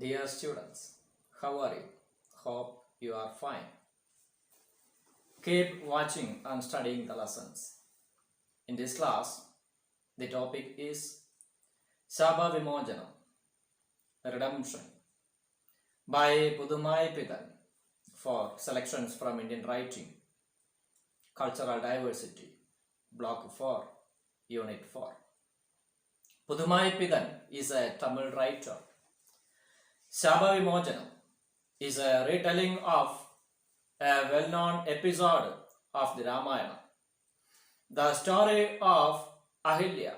Dear students, how are you? Hope you are fine. Keep watching and studying the lessons. In this class, the topic is Saba Vimojana, Redemption by Pudumai Pidan for selections from Indian writing, Cultural Diversity, Block 4, Unit 4. Pudumai Pidan is a Tamil writer. Saba Vimojana is a retelling of a well-known episode of the Ramayana. The story of Ahilya,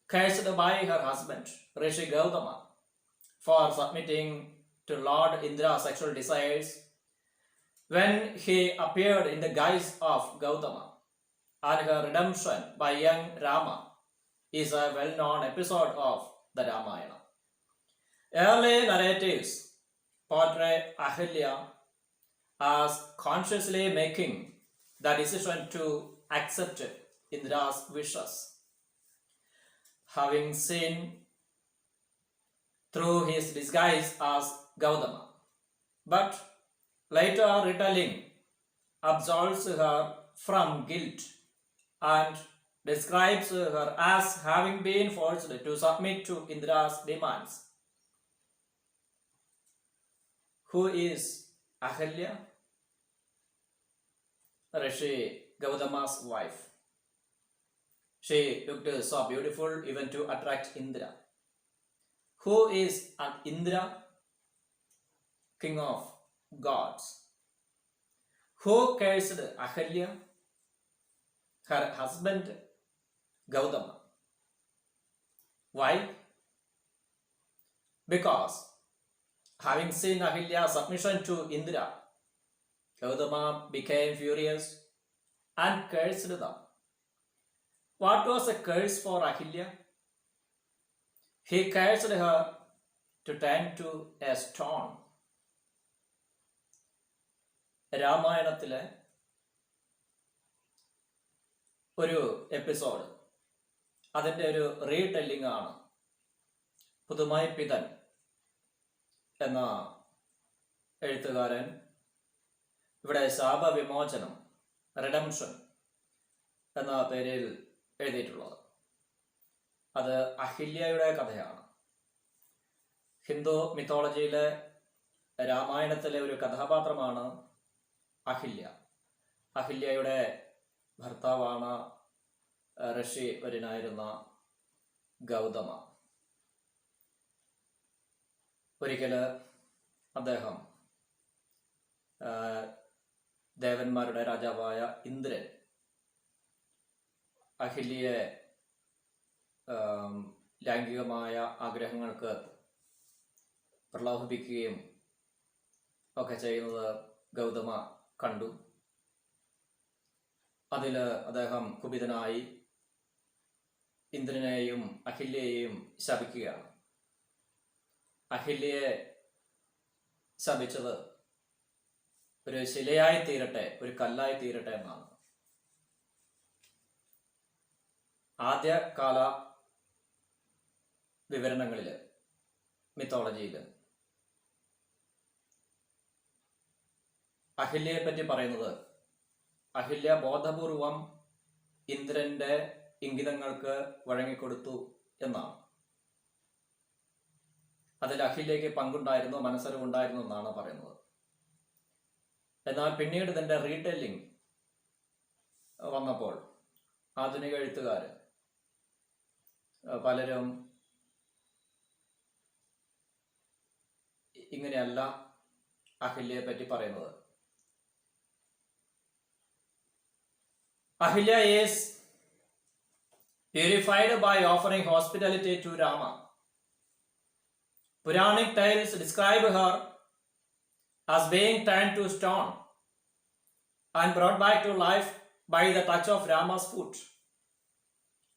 cursed by her husband, Rishi Gautama, for submitting to Lord Indra's sexual desires when he appeared in the guise of Gautama, and her redemption by young Rama is a well-known episode of the Ramayana. Early narratives portray Ahilya as consciously making the decision to accept Indra's wishes, having seen through his disguise as Gautama, but later retelling absolves her from guilt and describes her as having been forced to submit to Indra's demands. Who is Ahilya? Rishi Gautama's wife. She looked so beautiful even to attract Indra. Who is an Indra? King of gods. Who cursed Ahilya? Her husband Gautama. Why? Because having seen Ahilya's submission to Indra, Gautama became furious and cursed them. What was a curse for Ahilya? He cursed her to turn to a stone. രാമായണത്തിലെ ഒരു episode, അതിൻ്റെ ഒരു റീടെല്ലിംഗ് ആണ് പുതുമായി പിതൻ എന്ന എഴുത്തുകാരൻ ഇവിടെ ശാപവിമോചനം, redemption എന്ന പേരിൽ എഴുതിയിട്ടുള്ളത്. അത് അഹില്യയുടെ കഥയാണ്. ഹിന്ദു മിത്തോളജിയിലെ രാമായണത്തിലെ ഒരു കഥാപാത്രമാണ് അഹില്യ. അഹില്യയുടെ ഭർത്താവാണ് ഋഷി വര്യനായിരുന്ന ഗൗതമ. ഒരിക്കൽ അദ്ദേഹം ദേവന്മാരുടെ രാജാവായ ഇന്ദ്രൻ അഹില്യയെ ലൈംഗികമായ ആഗ്രഹങ്ങൾക്ക് പ്രലോഭിപ്പിക്കുകയും ഒക്കെ ചെയ്യുന്നത് ഗൗതമ കണ്ടു. അതിൽ അദ്ദേഹം കുപിതനായി ഇന്ദ്രനെയും അഹില്യയെയും ശപിക്കുകയാണ്. അഹില്യയെ ശപിച്ചത് ഒരു ശിലയായി തീരട്ടെ, ഒരു കല്ലായി തീരട്ടെ എന്നാണ്. ആദ്യകാല വിവരണങ്ങളിൽ, മിത്തോളജിയിൽ അഹില്യയെ പറ്റി പറയുന്നത് അഹില്യ ബോധപൂർവം ഇന്ദ്രന്റെ ഇംഗിതങ്ങൾക്ക് വഴങ്ങിക്കൊടുത്തു എന്നാണ്. അതിൽ അഹില്യയ്ക്ക് പങ്കുണ്ടായിരുന്നു, മനസ്സറിവുണ്ടായിരുന്നു എന്നാണ് പറയുന്നത്. എന്നാൽ പിന്നീട് ഇതിൻ്റെ റീടെല്ലിംഗ് വന്നപ്പോൾ ആധുനിക എഴുത്തുകാർ പലരും ഇങ്ങനെയല്ല അഹില്യയെ പറ്റി പറയുന്നത്. Ahilya is purified by offering hospitality to Rama. Puranic tales describe her as being turned to stone and brought back to life by the touch of Rama's foot.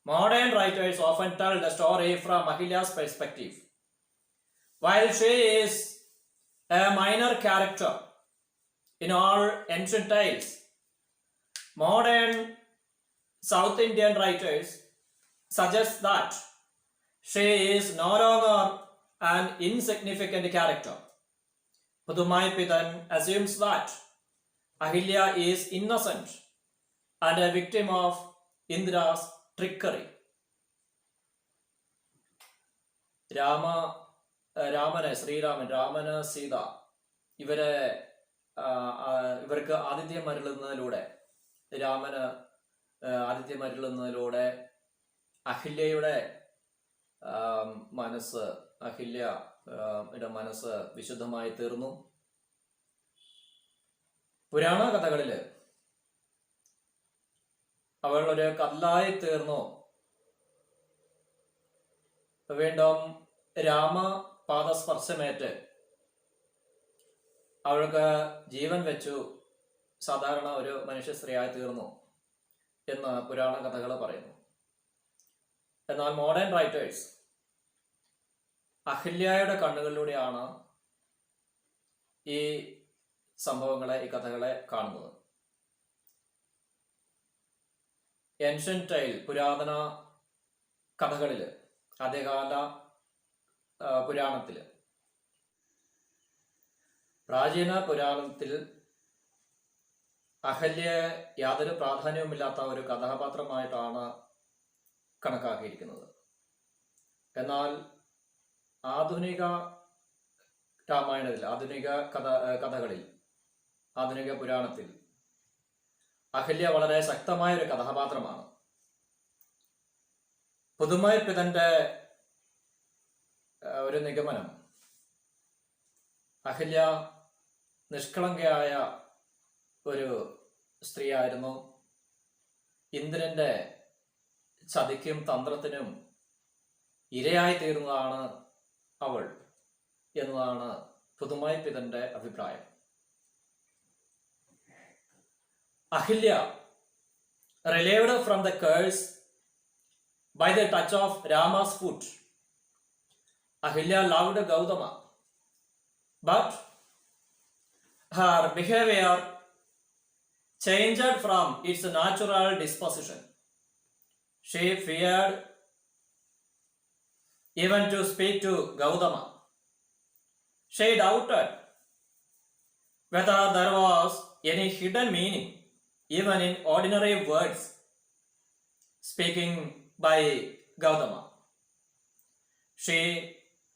Modern writers often tell the story from Ahilya's perspective. While she is a minor character in all ancient tales, modern South Indian writers suggest that she is no longer an insignificant character. Pudumaipithan assumes that Ahilya is innocent and a victim of Indra's trickery. രാമന് സീത ഇവർക്ക് ആതിഥ്യം അരുളുന്നതിലൂടെ അഹില്യയുടെ മനസ്സ് വിശുദ്ധമായി തീർന്നു. പുരാണ കഥകളില് അവൾ ഒരു കല്ലായി തീർന്നു. വീണ്ടും രാമപാദസ്പർശമേറ്റ് അവൾക്ക് ജീവൻ വെച്ചു സാധാരണ ഒരു മനുഷ്യ സ്ത്രീയായി തീർന്നു എന്ന് പുരാണ കഥകൾ പറയുന്നു. എന്നാൽ മോഡേൺ റൈറ്റേഴ്സ് അഹില്യയുടെ കണ്ണുകളിലൂടെയാണ് ഈ സംഭവങ്ങളെ, ഈ കഥകളെ കാണുന്നത്. ഏൻഷ്യന്റ് ടൈൽ, പുരാതന കഥകളില്, ആദ്യകാല പുരാണത്തില്, പ്രാചീന പുരാണത്തിൽ അഹല്യയെ യാതൊരു പ്രാധാന്യവുമില്ലാത്ത ഒരു കഥാപാത്രമായിട്ടാണ് കണക്കാക്കിയിരിക്കുന്നത്. എന്നാൽ ആധുനിക രാമായണത്തിൽ, ആധുനിക കഥകളിൽ, ആധുനിക പുരാണത്തിൽ അഹല്യ വളരെ ശക്തമായ ഒരു കഥാപാത്രമാണ്. പുതുമൈപ്പിതന്റെ ഒരു നിഗമനം അഹല്യ നിഷ്കളങ്കയായ ഒരു സ്ത്രീയായിരുന്നു. ഇന്ദ്രന്റെ ചതിക്കും തന്ത്രത്തിനും ഇരയായി തീർന്നതാണ് അവൾ എന്നതാണ് പുതുമൈപ്പിതന്റെ അഭിപ്രായം. Ahilya, relieved from the curse by the touch of Rama's foot. Ahilya loved Gautama, but her behavior changed from its natural disposition. She feared even to speak to Gautama. She doubted whether there was any hidden meaning even in ordinary words speaking by Gautama. She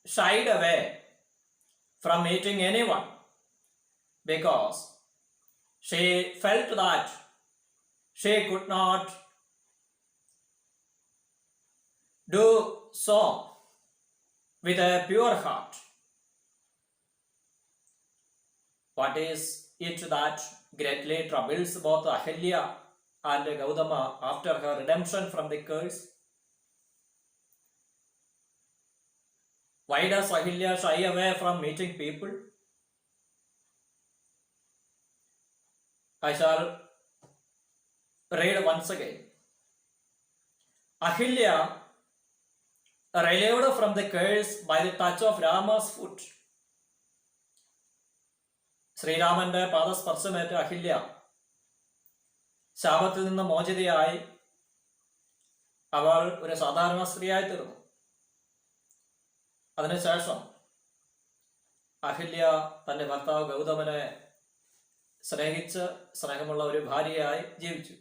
shied away from meeting anyone because she felt that she could not do so with a pure heart. What is it that greatly troubles both Ahilya and Gautama after her redemption from the curse? Why does Ahilya shy away from meeting people? I shall read once again. Ahilya, relieved from the curse by the touch of Rama's foot. ശ്രീരാമന്റെ പാദസ്പർശമേറ്റ അഹില്യ ശാപത്തിൽ നിന്ന് മോചിതയായി അവൾ ഒരു സാധാരണ സ്ത്രീയായി തീർന്നു. അതിനുശേഷം അഹില്യ തന്റെ ഭർത്താവ് ഗൗതമനെ സ്നേഹിച്ച് സ്നേഹമുള്ള ഒരു ഭാര്യയായി ജീവിച്ചു.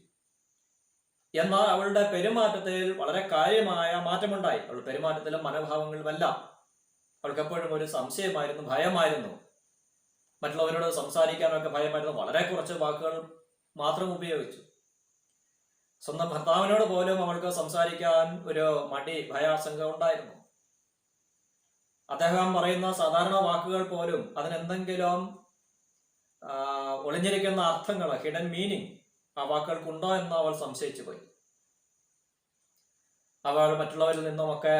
എന്നാൽ അവളുടെ പെരുമാറ്റത്തിൽ വളരെ കാര്യമായ മാറ്റമുണ്ടായി. അവളുടെ പെരുമാറ്റത്തിലും മനോഭാവങ്ങളിലുമെല്ലാം അവൾക്ക് എപ്പോഴും ഒരു സംശയമായിരുന്നു, ഭയമായിരുന്നു. മറ്റുള്ളവരോട് സംസാരിക്കാനൊക്കെ ഭയമായിരുന്നു. വളരെ കുറച്ച് വാക്കുകൾ മാത്രം ഉപയോഗിച്ചു. സ്വന്തം ഭർത്താവിനോട് പോലും അവൾക്ക് സംസാരിക്കാൻ ഒരു മടി, ഭയാശങ്ക ഉണ്ടായിരുന്നു. അദ്ദേഹം പറയുന്ന സാധാരണ വാക്കുകൾ പോലും അതിനെന്തെങ്കിലും ഒളിഞ്ഞിരിക്കുന്ന അർത്ഥങ്ങൾ, ഹിഡൻ മീനിങ് ആ വാക്കുകൾക്കുണ്ടോ എന്ന് അവൾ സംശയിച്ചു പോയി. അവൾ മറ്റുള്ളവരിൽ നിന്നുമൊക്കെ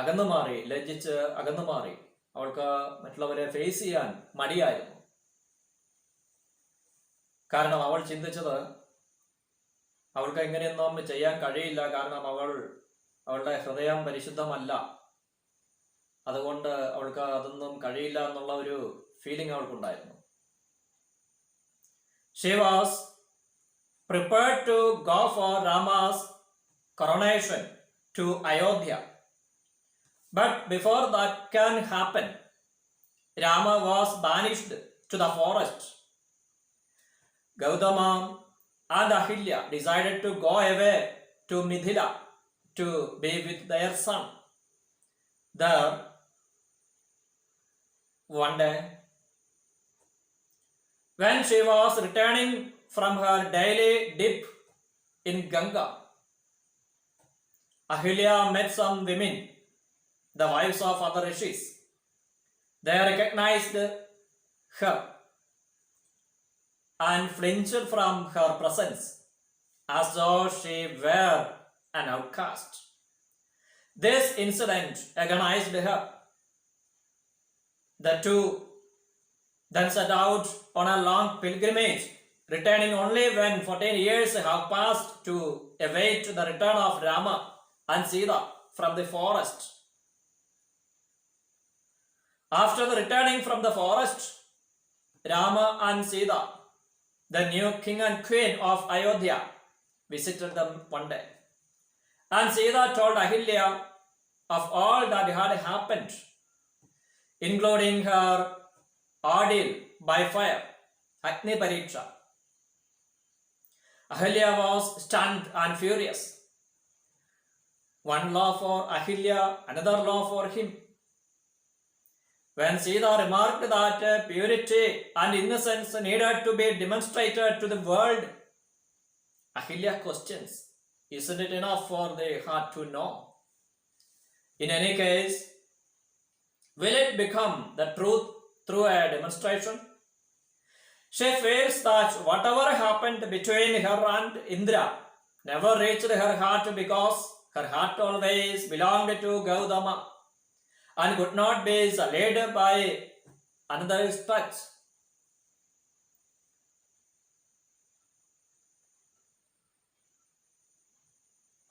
അകന്നു മാറി, ലജ്ജിച്ച് അകന്നു മാറി. അവൾക്ക് മറ്റുള്ളവരെ ഫേസ് ചെയ്യാൻ മടിയായിരുന്നു. കാരണം അവൾ ചിന്തിച്ചത് അവൾക്ക് എങ്ങനെയൊന്നും ചെയ്യാൻ കഴിയില്ല. കാരണം അവളുടെ ഹൃദയം പരിശുദ്ധമല്ല. അതുകൊണ്ട് അവൾക്ക് അതൊന്നും കഴിയില്ല എന്നുള്ള ഒരു feeling അവൾക്കുണ്ടായിരുന്നു. She was prepared to go for Rama's coronation to Ayodhya, But before that can happen, Rama was banished to the forest. Gautama and Ahilya decided to go away to Mithila to be with their son. There, one day, when she was returning from her daily dip in Ganga, Ahilya met some women, the wives of other rishis. They recognized her and flinched from her presence as though she were an outcast. This incident agonized her. The two then set out on a long pilgrimage, returning only when 14 years have passed to await the return of Rama and Sita from the forest. After the returning from the forest, Rama and Sita, the new king and queen of Ayodhya, visited them one day. And Sita told Ahilya of all that had happened, including her ordeal by fire, Agni Pariksha. Ahilya was stunned and furious. One law for Ahilya, another law for him. When Sita remarked that purity and innocence needed to be demonstrated to the world, Ahilya questions, isn't it enough for the heart to know? In any case, will it become the truth through a demonstration? She fears that whatever happened between her and Indra never reached her heart because her heart always belonged to Gautama and could not be sullied by another's touch.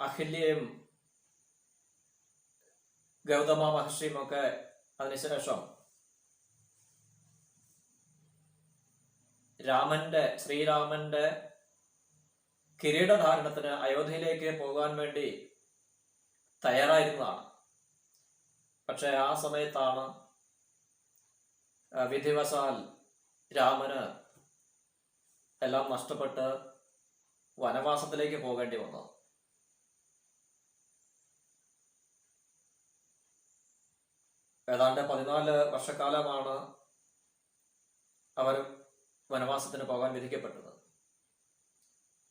അഹില്യയും ഗൗതമ മഹർഷിയും ഒക്കെ അതിനുശേഷം ശ്രീരാമന്റെ കിരീടധാരണത്തിന് അയോധ്യയിലേക്ക് പോകാൻ വേണ്ടി തയ്യാറായിരുന്നതാണ്. പക്ഷെ ആ സമയത്താണ് വിധിവശാൽ രാമന് എല്ലാം നഷ്ടപ്പെട്ട് വനവാസത്തിലേക്ക് പോകേണ്ടി വന്നത്. ഏതാണ്ട് 14 വർഷക്കാലമാണ് അവർ വനവാസത്തിന് പോകാൻ വിധിക്കപ്പെട്ടത്.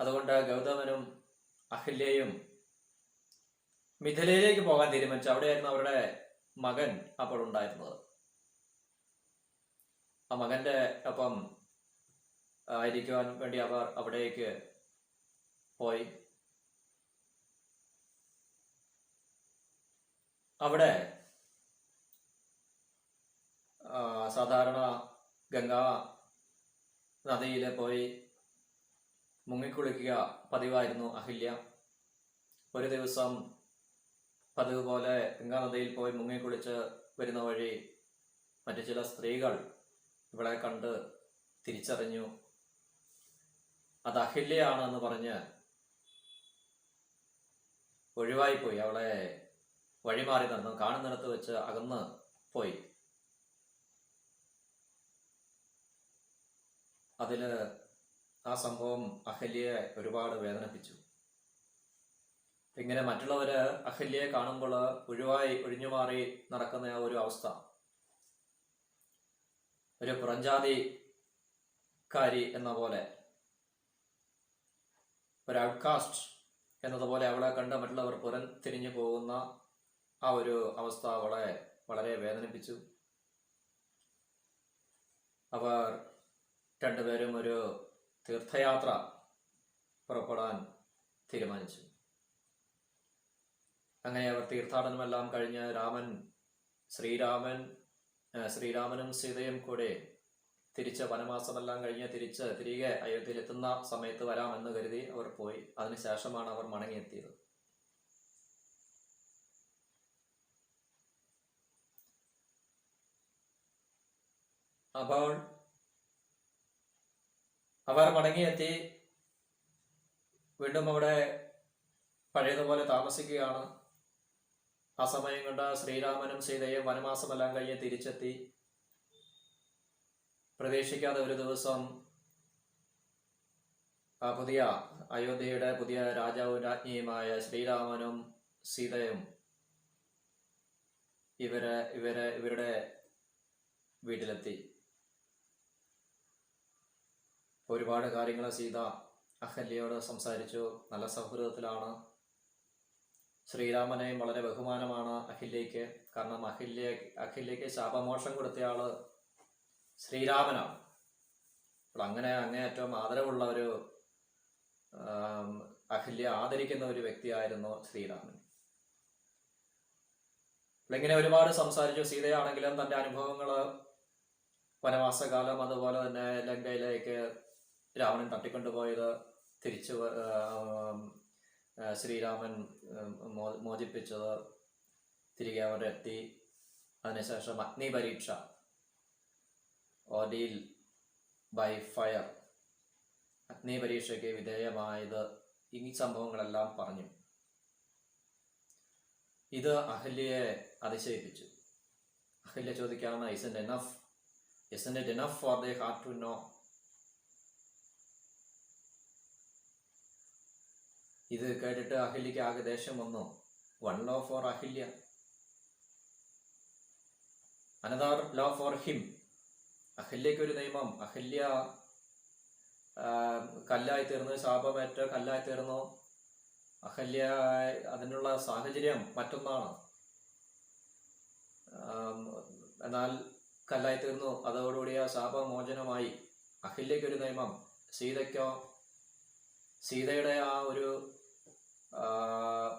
അതുകൊണ്ട് ഗൗതമനും അഹില്യയും മിഥിലയിലേക്ക് പോകാൻ തീരുമാനിച്ചു. അവിടെയായിരുന്നു അവരുടെ മകൻ അപ്പോൾ ഉണ്ടായിരുന്നത്. ആ മകന്റെ ഒപ്പം ആയിരിക്കുവാൻ വേണ്ടി അവർ അവിടേക്ക് പോയി. അവിടെ സാധാരണ ഗംഗാ നദിയിൽ പോയി മുങ്ങിക്കുളിക്കുക പതിവായിരുന്നു അഹില്യ. ഒരു ദിവസം പതിവ് പോലെ ഗംഗാ നദിയിൽ പോയി മുങ്ങിക്കുളിച്ച് വരുന്ന വഴി മറ്റു ചില സ്ത്രീകൾ ഇവളെ കണ്ട് തിരിച്ചറിഞ്ഞു. അത് അഹില്യയാണെന്ന് പറഞ്ഞ് ഒഴിവായിപ്പോയി. അവളെ വഴിമാറി നടന്നു, കാണുന്നിടത്ത് വെച്ച് അകന്ന് പോയി. അതില് ആ സംഭവം അഹല്യയെ ഒരുപാട് വേദനിപ്പിച്ചു. ഇങ്ങനെ മറ്റുള്ളവര് അഹല്യയെ കാണുമ്പോൾ ഒഴിഞ്ഞുമാറി നടക്കുന്ന ആ ഒരു അവസ്ഥ, ഒരു പുറംജാതിക്കാരി എന്ന പോലെ, ഒരു ഔട്ട്കാസ്റ്റ് എന്നതുപോലെ അവളെ കണ്ട് മറ്റുള്ളവർ പുറം തിരിഞ്ഞു പോകുന്ന ആ ഒരു അവസ്ഥ അവളെ വളരെ വേദനിപ്പിച്ചു. അവർ രണ്ടുപേരും ഒരു തീർത്ഥയാത്ര പുറപ്പെടാൻ തീരുമാനിച്ചു. അങ്ങനെ അവർ തീർത്ഥാടനമെല്ലാം കഴിഞ്ഞ് ശ്രീരാമനും സീതയും കൂടെ തിരിച്ച് വനവാസമെല്ലാം കഴിഞ്ഞ് തിരികെ അയോധ്യയിലെത്തുന്ന സമയത്ത് വരാമെന്ന് കരുതി അവർ പോയി. അതിനുശേഷമാണ് അവർ മടങ്ങിയെത്തിയത്. അപ്പോൾ അവർ മടങ്ങിയെത്തി. വീണ്ടും അവിടെ പഴയതുപോലെ താമസിക്കുകയാണ്. ആ സമയം കൊണ്ട് ശ്രീരാമനും സീതയും വനവാസമെല്ലാം കഴിഞ്ഞ് തിരിച്ചെത്തി. പ്രതീക്ഷിക്കാതെ ഒരു ദിവസം പുതിയ അയോധ്യയുടെ പുതിയ രാജാവും രാജ്ഞിയുമായ ശ്രീരാമനും സീതയും ഇവരുടെ വീട്ടിലെത്തി. ഒരുപാട് കാര്യങ്ങൾ സീത അഹല്യയോട് സംസാരിച്ചു. നല്ല സൗഹൃദത്തിലാണ്. ശ്രീരാമനെയും വളരെ ബഹുമാനമാണ് അഹല്യയ്ക്ക്. കാരണം അഹല്യയ്ക്ക് ശാപമോക്ഷം കൊടുത്തയാള് ശ്രീരാമനാണ്. അപ്പോൾ അങ്ങനെ അങ്ങേയറ്റം ആദരവുള്ള ഒരു അഹല്യ ആദരിക്കുന്ന ഒരു വ്യക്തിയായിരുന്നു ശ്രീരാമൻ. ഇങ്ങനെ ഒരുപാട് സംസാരിച്ചു. സീതയാണെങ്കിലും തൻ്റെ അനുഭവങ്ങൾ, വനവാസകാലം, അതുപോലെ തന്നെ ലങ്കയിലേക്ക് രാവണൻ തട്ടിക്കൊണ്ടുപോയത്, തിരിച്ചു ശ്രീരാമൻ മോചിപ്പിച്ചത്, തിരികെ അവിടെ എത്തി, അതിനുശേഷം അഗ്നി പരീക്ഷ, ഓർഡീൽ ബൈ ഫയർ, അഗ്നി പരീക്ഷയ്ക്ക് വിധേയമായത്, ഈ സംഭവങ്ങളെല്ലാം പറഞ്ഞു. ഇത് അഹല്യയെ അതിശയിപ്പിച്ചു. അഹല്യ ചോദിക്കാണ്, isn't it enough for their heart to know? ഇത് കേട്ടിട്ട് അഹല്യയ്ക്ക് ആകെ ദേഷ്യം വന്നു. One law for Ahalya, another law for him. അഹല്യയ്ക്ക് ഒരു നിയമം. അഹല്യ കല്ലായി തീർന്നു, ശാപമേറ്റ കല്ലായി തീർന്നു. അഹല്യ അതിനുള്ള സാഹചര്യം മറ്റൊന്നാണ്. എന്നാൽ കല്ലായി തീർന്നു, അതോടുകൂടി ആ ശാപമോചനമായി. അഹല്യയ്ക്കൊരു നിയമം. സീതയ്ക്കോ? സീതയുടെ ആ ഒരു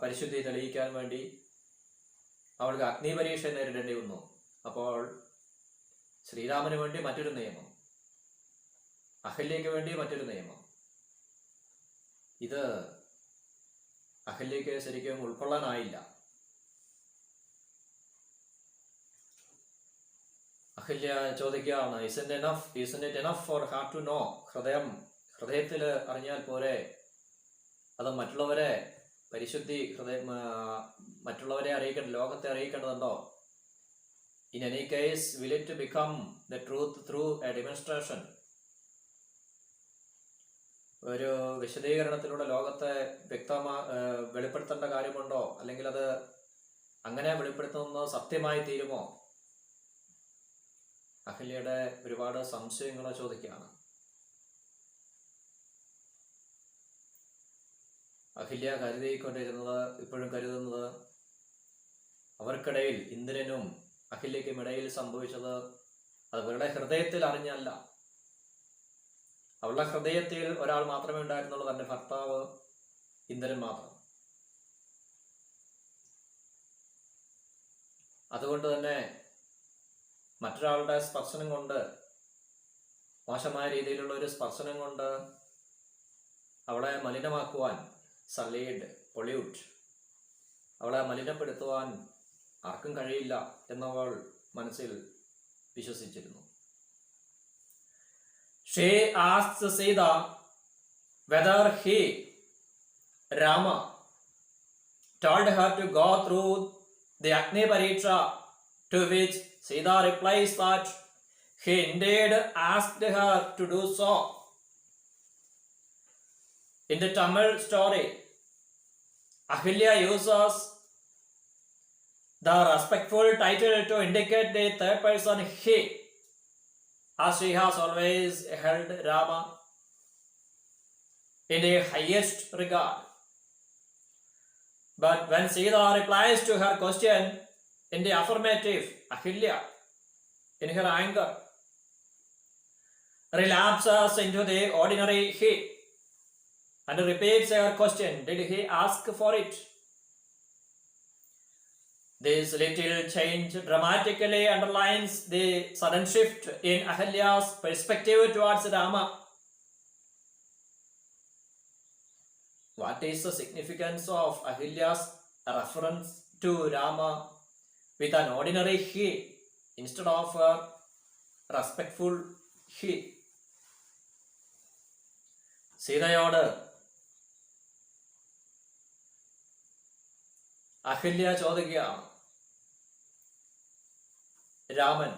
പരിശുദ്ധി തെളിയിക്കാൻ വേണ്ടി അവൾക്ക് അഗ്നി പരീക്ഷ നേരിടേണ്ടി വന്നു. അപ്പോൾ ശ്രീരാമന് വേണ്ടി മറ്റൊരു നിയമം, അഹല്യയ്ക്ക് വേണ്ടി മറ്റൊരു നിയമം. ഇത് അഹല്യയ്ക്ക് ശരിക്കും ഉൾക്കൊള്ളാനായില്ല. അഹല്യ ചോദിക്കുകയാണ്, isn't it enough for heart to know? ഹൃദയത്തിൽ അറിഞ്ഞാൽ പോരെ? അത് മറ്റുള്ളവരെ മറ്റുള്ളവരെ അറിയിക്കേണ്ട, ലോകത്തെ അറിയിക്കേണ്ടതുണ്ടോ? In any case, will it become the truth through a demonstration? ഒരു വിശദീകരണത്തിലൂടെ ലോകത്തെ വെളിപ്പെടുത്തേണ്ട കാര്യമുണ്ടോ? അല്ലെങ്കിൽ അത് അങ്ങനെ വെളിപ്പെടുത്തുന്നത് സത്യമായി തീരുമോ? അഹല്യയുടെ ഒരുപാട് സംശയങ്ങൾ ചോദിക്കുകയാണ്. അഹല്യ ഇപ്പോഴും കരുതുന്നത് അവർക്കിടയിൽ, ഇന്ദ്രനും അഹല്യയ്ക്കും ഇടയിൽ സംഭവിച്ചത് അത് അവരുടെ ഹൃദയത്തിൽ അറിഞ്ഞല്ല. അവളുടെ ഹൃദയത്തിൽ ഒരാൾ മാത്രമേ ഉണ്ടായിരുന്നുള്ളൂ, തൻ്റെ ഭർത്താവ് ഇന്ദ്രൻ മാത്രം. അതുകൊണ്ട് തന്നെ മറ്റൊരാളുടെ സ്പർശനം കൊണ്ട്, മോശമായ രീതിയിലുള്ള ഒരു സ്പർശനം കൊണ്ട് അവളെ മലിനമാക്കുവാൻ, പൊള്യൂട്ട്, അവളെ മലിനപ്പെടുത്തുവാൻ ആർക്കും കഴിയില്ല എന്നവൾ മനസ്സിൽ വിശ്വസിച്ചിരുന്നു. She asked Sita whether Rama, told her to go through the Agni Pariksha, to which Sita replies that he indeed asked her to do so. In the Tamil story, Ahilya uses the respectful title to indicate the third person he, as she has always held Rama in the highest regard. But when Sita replies to her question in the affirmative, Ahilya, in her anger, relapses into the ordinary he and repeats her question, did he ask for it? This little change dramatically underlines the sudden shift in Ahalya's perspective towards Rama. What is the significance of Ahilya's reference to Rama with an ordinary he instead of a respectful he? സീതയോട് Ahalya ചോദിക്കുകയാണ്, രാമൻ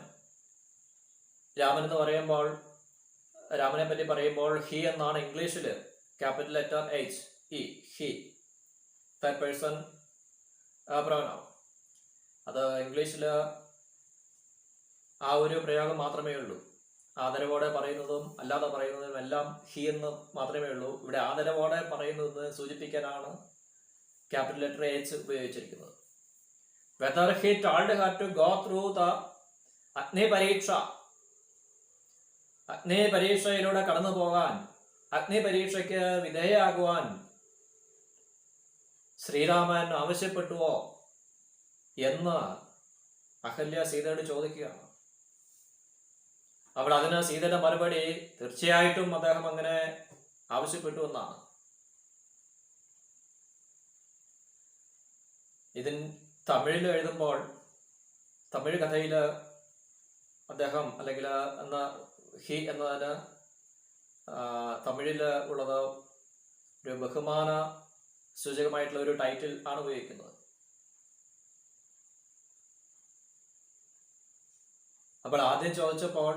എന്ന് പറയുമ്പോൾ, രാമനെ പറ്റി പറയുമ്പോൾ he എന്നാണ് ഇംഗ്ലീഷിൽ capital letter H, E, he, third person pronoun. അത് ഇംഗ്ലീഷിൽ ആ ഒരു പ്രയോഗം മാത്രമേ ഉള്ളൂ. ആദരവോടെ പറയുന്നതും അല്ലാതെ പറയുന്നതും എല്ലാം ഹി എന്ന് മാത്രമേ ഉള്ളൂ. ഇവിടെ ആദരവോടെ പറയുന്നതെന്ന് സൂചിപ്പിക്കാനാണ് ക്യാപിറ്റൽ ലെറ്റർ H ഉപയോഗിച്ചിരിക്കുന്നത്. Whether he told her to go through the agni പരീക്ഷയിലൂടെ കടന്നു പോകാൻ, അഗ്നി പരീക്ഷയ്ക്ക് വിധേയയാകുവാൻ ശ്രീരാമൻ ആവശ്യപ്പെട്ടുവോ എന്ന് അഹല്യ സീതയോട് ചോദിക്കുകയാണ്. അപ്പോൾ അതിന് സീതയുടെ മറുപടി തീർച്ചയായിട്ടും അദ്ദേഹം അങ്ങനെ ആവശ്യപ്പെട്ടു എന്നാണ്. തമിഴിൽ എഴുതുമ്പോൾ, തമിഴ് കഥയിൽ അദ്ദേഹം അല്ലെങ്കിൽ ഹി എന്നതിന് തമിഴിൽ ഉള്ളത് ഒരു ബഹുമാന സൂചകമായിട്ടുള്ള ഒരു ടൈറ്റിൽ ആണ് ഉപയോഗിക്കുന്നത്. അപ്പോൾ ആദ്യം ചോദിച്ചപ്പോൾ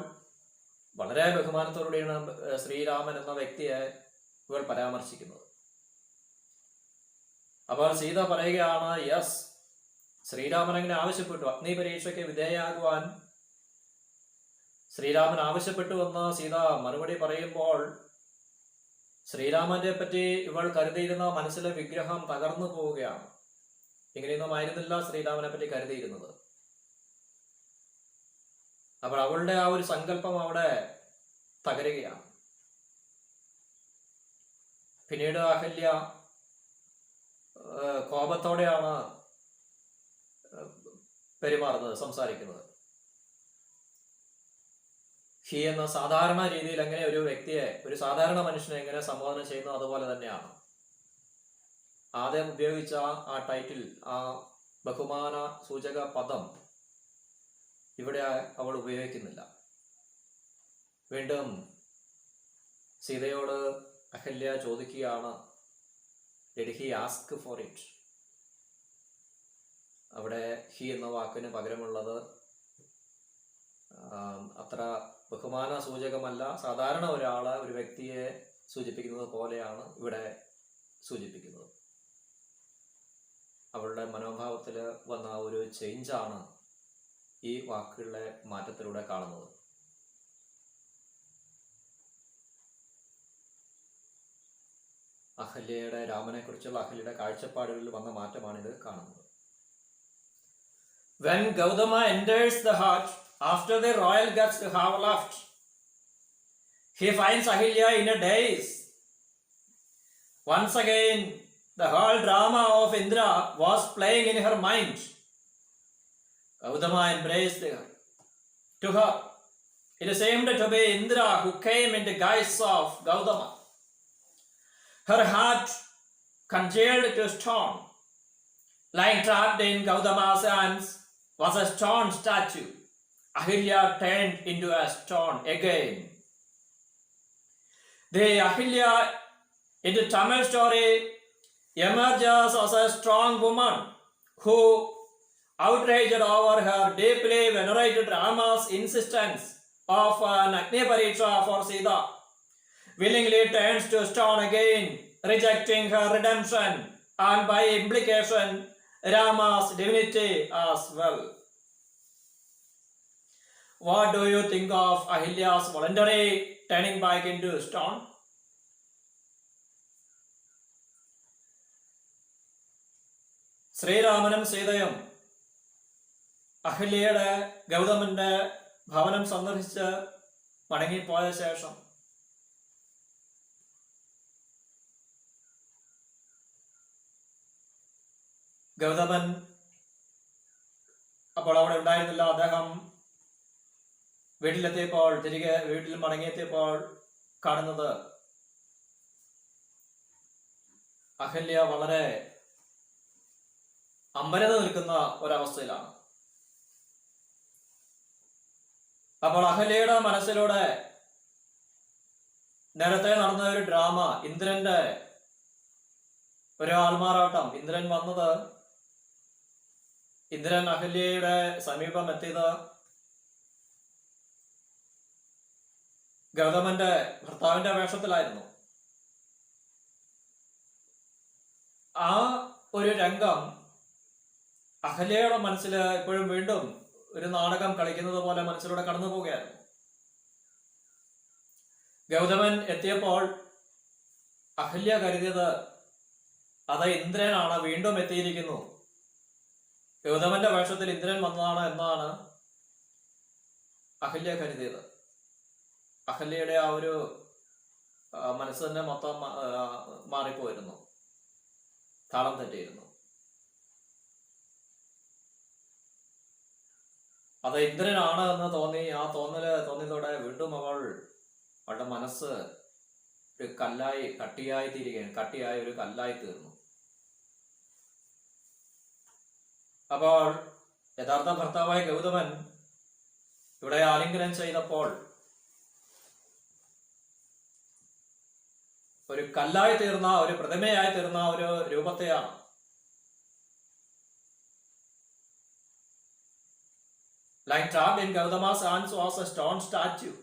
വളരെ ബഹുമാനത്തോടെയാണ് ശ്രീരാമൻ എന്ന വ്യക്തിയെ ഇവർ പരാമർശിക്കുന്നത്. അപ്പോൾ സീത പറയുകയാണ്, യെസ്, ശ്രീരാമൻ അങ്ങനെ ആവശ്യപ്പെട്ടു, അഗ്നി പരീക്ഷയ്ക്ക് വിധേയയാകുവാൻ ശ്രീരാമൻ ആവശ്യപ്പെട്ടു എന്ന് സീത മറുപടി പറയുമ്പോൾ ശ്രീരാമന്റെ പറ്റി ഇവൾ കരുതിയിരുന്ന മനസ്സിലെ വിഗ്രഹം തകർന്നു പോവുകയാണ്. ഇങ്ങനെയൊന്നും ആയിരുന്നില്ല ശ്രീരാമനെ പറ്റി കരുതിയിരുന്നത്. അപ്പോൾ അവളുടെ ആ ഒരു സങ്കല്പം അവിടെ തകരുകയാണ്. പിന്നീട് അഹല്യ കോപത്തോടെയാണ് പെരുമാറുന്നത്, സംസാരിക്കുന്നത്. ഹി എന്ന സാധാരണ രീതിയിൽ എങ്ങനെ ഒരു വ്യക്തിയെ, ഒരു സാധാരണ മനുഷ്യനെ എങ്ങനെ സംബോധന ചെയ്യുന്നു അതുപോലെ തന്നെയാണ്. ആദ്യം ഉപയോഗിച്ച ആ ടൈറ്റിൽ, ആ ബഹുമാന സൂചക പദം ഇവിടെ അവൾ ഉപയോഗിക്കുന്നില്ല. വീണ്ടും സീതയോട് അഹല്യ ചോദിക്കുകയാണ്, did he ask for it? അവിടെ ഹി എന്ന വാക്കിന് പകരമുള്ളത് അത്ര ബഹുമാന സൂചകമല്ല, സാധാരണ ഒരു വ്യക്തിയെ സൂചിപ്പിക്കുന്നത് പോലെയാണ് ഇവിടെ സൂചിപ്പിക്കുന്നത്. അവളുടെ മനോഭാവത്തിൽ വന്ന ഒരു ചേഞ്ചാണ് ഈ വാക്കുകളുടെ മാറ്റത്തിലൂടെ കാണുന്നത്. അഹല്യയുടെ, രാമനെ കുറിച്ചുള്ള അഹല്യയുടെ കാഴ്ചപ്പാടുകളിൽ വന്ന മാറ്റമാണ് ഇത് കാണുന്നത്. When Gautama enters the hut after the royal guests have left, he finds Ahilya in a daze. Once again, the whole drama of Indra was playing in her mind. Gautama embraced her. To her, it seemed to be Indra who came in the guise of Gautama. Her heart congealed to stone. Lying trapped in Gautama's hands was a stone statue. Ahilya turned into a stone again. The Ahilya in the Tamil story emerges as a strong woman who, outraged over her deeply venerated Rama's insistence of an Agni Pariksha for Sita, willingly turns to stone again, rejecting her redemption and by implication Rama's divinity as well. What do you think of Ahilya's voluntary turning back into stone? ശ്രീരാമനും സീതയും അഹല്യയുടെ ഗൗതമന്റെ ഭവനം സന്ദർശിച്ച് മടങ്ങിപ്പോയ ശേഷം ഗൗതമൻ അപ്പോൾ അവിടെ ഉണ്ടായിരുന്നില്ല. അദ്ദേഹം വീട്ടിലെത്തിയപ്പോൾ, തിരികെ വീട്ടിൽ മടങ്ങിയെത്തിയപ്പോൾ കാണുന്നത് അഹല്യ വളരെ അമ്പരന്ന് നിൽക്കുന്ന ഒരവസ്ഥയിലാണ്. അപ്പോൾ അഹല്യയുടെ മനസ്സിലൂടെ നേരത്തെ നടന്ന ഒരു ഡ്രാമ, ഇന്ദ്രന്റെ ഒരു ആൾമാറാട്ടം, ഇന്ദ്രൻ വന്നത് ഇന്ദ്രൻ അഹല്യയുടെ സമീപം എത്തിയത് ഗൗതമന്റെ ഭർത്താവിന്റെ വേഷത്തിലായിരുന്നു. ആ ഒരു രംഗം അഹല്യയുടെ മനസ്സിൽ ഇപ്പോഴും വീണ്ടും ഒരു നാടകം കളിക്കുന്നത് പോലെ മനസ്സിലൂടെ കടന്നു പോവുകയായിരുന്നു. ഗൗതമൻ എത്തിയപ്പോൾ അഹല്യ കരുതിയത് അത് ഇന്ദ്രനാണ്, വീണ്ടും എത്തിയിരിക്കുന്നു, ഗൗതമന്റെ വേഷത്തിൽ ഇന്ദ്രൻ വന്നതാണ് എന്നാണ് അഹല്യ കരുതിയത്. അഹല്യയുടെ ആ ഒരു മനസ്സ് തന്നെ മൊത്തം മാറിപ്പോയിരുന്നു, താളം തെറ്റിയിരുന്നു. അത് ഇന്ദ്രനാണ് എന്ന് തോന്നി. ആ തോന്നിയതോടെ വീണ്ടും അവളുടെ മനസ്സ് ഒരു കട്ടിയായി ഒരു കല്ലായി തീർന്നു. അപ്പോൾ യഥാർത്ഥ ഭർത്താവായ ഗൗതമൻ ഇവിടെ ആലിംഗനം ചെയ്തപ്പോൾ ഒരു കല്ലായി തീർന്ന, ഒരു പ്രതിമയായി തീർന്ന ഒരു രൂപത്തെയാണ്. Like trapped in Gautama's hands was a stone statue.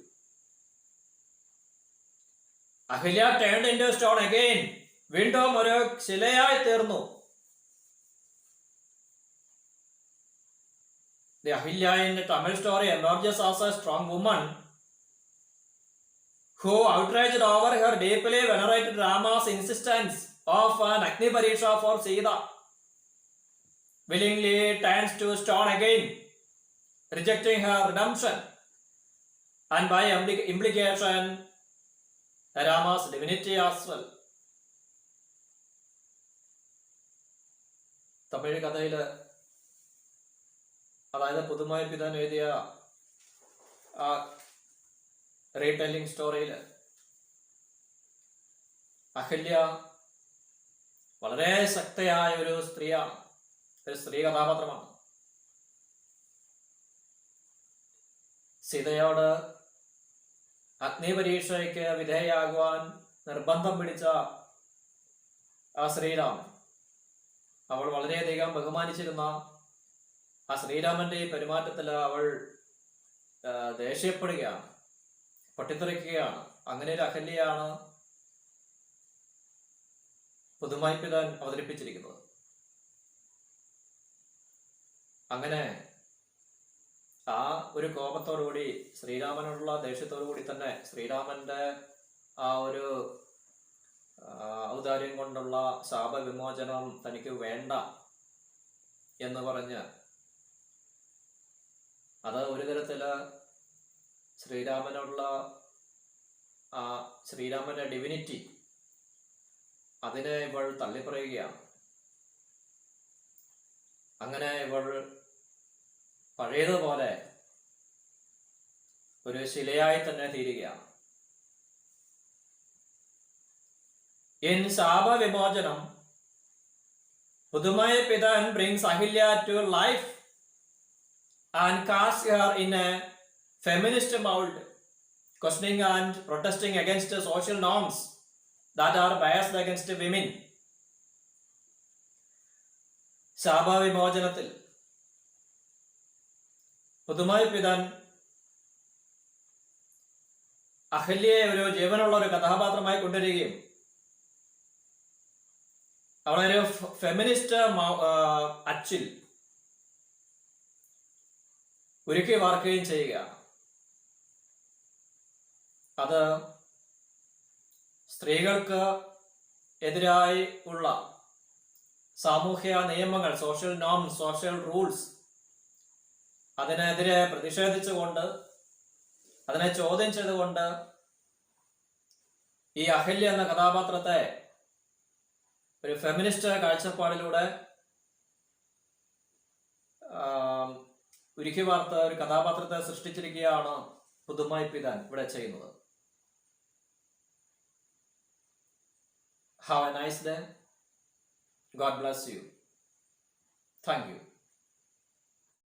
Ahilya turned into stone again. വീണ്ടും ഒരു ശിലയായി തീർന്നു. The Ahilya in the Tamil story emerges as a strong woman who, outraged over her deeply venerated Rama's insistence of an Agni Parisha for Sita, willingly turns to stone again, rejecting her redemption and by implication Rama's divinity as well. Tamil കഥയിൽ, അതായത് പുതുമായി പിതാൻ എഴുതിയ ആ റീടെല്ലിംഗ് സ്റ്റോറിയിൽ അഹല്യ വളരെ ശക്തയായ ഒരു സ്ത്രീയാണ്, ഒരു സ്ത്രീ കഥാപാത്രമാണ്. സീതയോട് അഗ്നിപരീക്ഷയ്ക്ക് വിധേയയാകുവാൻ നിർബന്ധം പിടിച്ച ആ ശ്രീരാമൻ, അവൾ വളരെയധികം ബഹുമാനിച്ചിരുന്ന ആ ശ്രീരാമന്റെ ഈ പെരുമാറ്റത്തിൽ അവൾ ദേഷ്യപ്പെടുകയാണ്, പൊട്ടിത്തെറിക്കുകയാണ്. അങ്ങനെ ഒരു അഹല്യയാണ് പുതുമായി പിതാൻ അവതരിപ്പിച്ചിരിക്കുന്നത്. അങ്ങനെ ആ ഒരു കോപത്തോടുകൂടി, ശ്രീരാമനോടുള്ള ദേഷ്യത്തോടു കൂടി തന്നെ ശ്രീരാമന്റെ ആ ഒരു ഔദാര്യം കൊണ്ടുള്ള ശാപവിമോചനം തനിക്ക് വേണ്ട എന്ന് പറഞ്ഞ്, അത് ഒരു തരത്തില് ശ്രീരാമനോടുള്ള ശ്രീരാമന്റെ ഡിവിനിറ്റി, അതിനെ ഇവൾ തള്ളിപ്പറയുകയാണ്. അങ്ങനെ ഇവൾ പഴയതുപോലെ ഒരു ശിലയായി തന്നെ തീരുകയാണ്. In Saba Vimojanam, Pudumai Pidan brings Ahilya to life and casts her in a feminist mold, questioning and protesting against social norms that are biased against women. Saba Vimojanathil പുതുമായി പിതാൻ അഹല്യയെ ഒരു ജീവനുള്ള ഒരു കഥാപാത്രമായി കൊണ്ടുവരികയും അവളെ ഒരു ഫെമിനിസ്റ്റ് അച്ചിൽ ഒരുക്കി വാർക്കുകയും ചെയ്യുകയാണ്. അത് സ്ത്രീകൾക്ക് എതിരായി ഉള്ള സാമൂഹ്യ നിയമങ്ങൾ, സോഷ്യൽ നോംസ്, സോഷ്യൽ റൂൾസ്, അതിനെതിരെ പ്രതിഷേധിച്ചുകൊണ്ട്, അതിനെ ചോദ്യം ചെയ്തുകൊണ്ട് ഈ അഹല്യ എന്ന കഥാപാത്രത്തെ ഒരു ഫെമിനിസ്റ്റ് കാഴ്ചപ്പാടിലൂടെ ഉരുക്കി വാർത്ത ഒരു കഥാപാത്രത്തെ സൃഷ്ടിച്ചിരിക്കുകയാണ് പുതുമായി പിതാൻ ഇവിടെ ചെയ്യുന്നത്. Have a nice day. God bless you. Thank you.